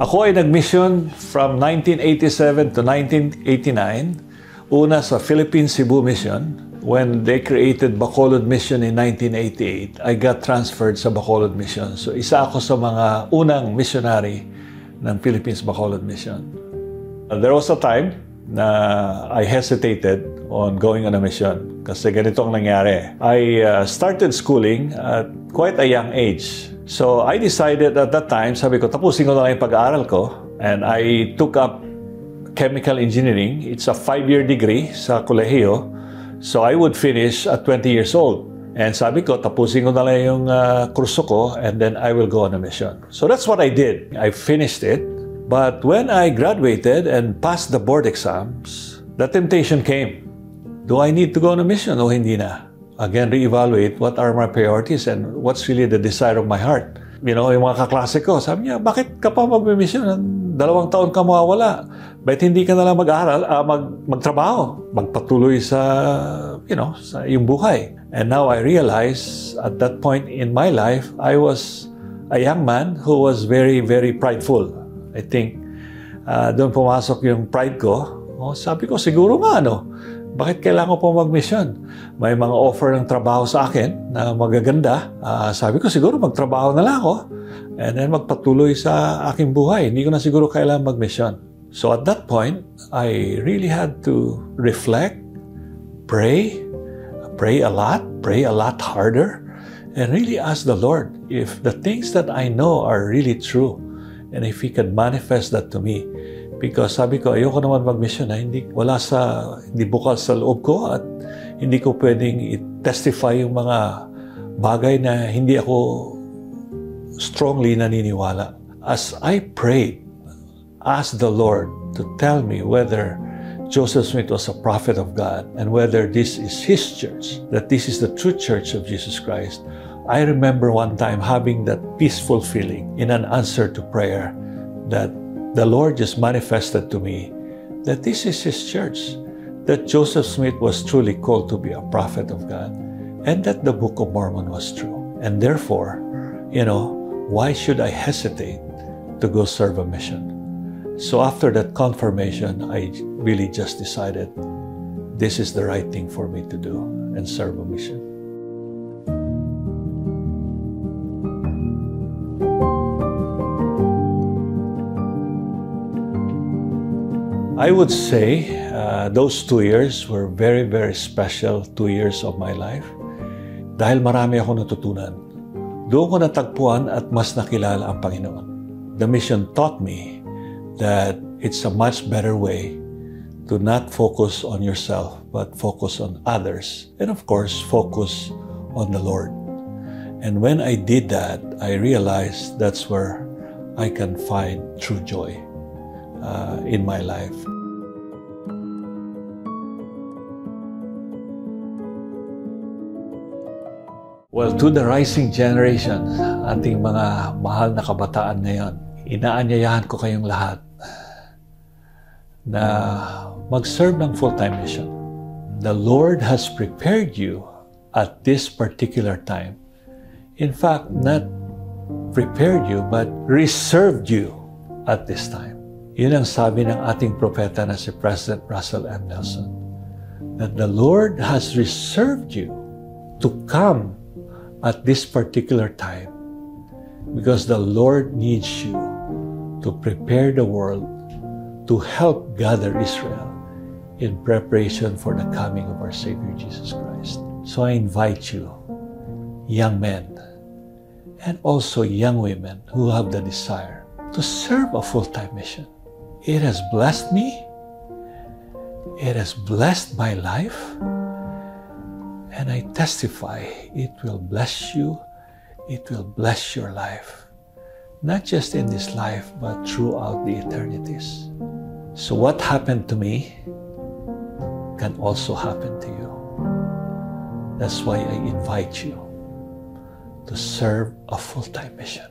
Ako ay nag-mission from 1987 to 1989. Una sa Philippine Cebu Mission. When they created Bacolod Mission in 1988, I got transferred sa Bacolod Mission. So isa ako sa mga unang missionary ng Philippines Bacolod Mission. There was a time na I hesitated on going on a mission kasi ganito ang nangyari. I started schooling at quite a young age. So I decided at that time, sabi ko, tapusin ko na lang yung pag-aaral ko. And I took up chemical engineering. It's a 5-year degree sa kolehiyo. So I would finish at 20 years old. And sabi ko, tapusin ko na lang yung kurso ko and then I will go on a mission. So that's what I did. I finished it. But when I graduated and passed the board exams, the temptation came. Do I need to go on a mission o hindi na? Again, reevaluate what are my priorities and what's really the desire of my heart. You know, yung mga kaklase ko, sabi niya, bakit ka pa mag-mission? 2 taon ka mawawala. Bakit hindi ka na lang mag-aaral, magtrabaho, magpatuloy sa, sa iyong buhay. And now I realize, at that point in my life, I was a young man who was very, very prideful. I think, doon pumasok yung pride ko. Sabi ko, siguro nga, bakit kailangan ko po mag-mission? May mga offer ng trabaho sa akin na magaganda. Sabi ko, siguro magtrabaho na lang ako and then magpatuloy sa aking buhay. Hindi ko na siguro kailangan mag-mission. So at that point, I really had to reflect, pray a lot harder, and really ask the Lord if the things that I know are really true and if He could manifest that to me. Because sabi ko, ayoko naman mag-mission na hindi bukal sa loob ko at hindi ko pwedeng i-testify yung mga bagay na hindi ako strongly naniniwala. As I prayed, asked the Lord to tell me whether Joseph Smith was a prophet of God and whether this is His church, that this is the true church of Jesus Christ. I remember one time having that peaceful feeling in an answer to prayer that the Lord just manifested to me that this is His church, that Joseph Smith was truly called to be a prophet of God, and that the Book of Mormon was true. And therefore, why should I hesitate to go serve a mission? So after that confirmation, I really just decided this is the right thing for me to do and serve a mission. I would say those 2 years were very, very special 2 years of my life dahil marami ako natutunan. Doon ko natagpuan at mas nakilala ang Panginoon. The mission taught me that it's a much better way to not focus on yourself but focus on others and of course focus on the Lord. And when I did that, I realized that's where I can find true joy in my life. Well, to the rising generation, ating mga mahal na kabataan ngayon, inaanyayahan ko kayong lahat na mag-serve ng full-time mission. The Lord has prepared you at this particular time. In fact, not prepared you, but reserved you at this time. Yun ang sabi ng ating propeta na si President Russell M. Nelson, that the Lord has reserved you to come at this particular time because the Lord needs you to prepare the world to help gather Israel in preparation for the coming of our Savior Jesus Christ. So I invite you, young men and also young women who have the desire to serve a full-time mission. It has blessed me. It has blessed my life. And I testify it will bless you. It will bless your life. Not just in this life, but throughout the eternities. So what happened to me can also happen to you. That's why I invite you to serve a full-time mission.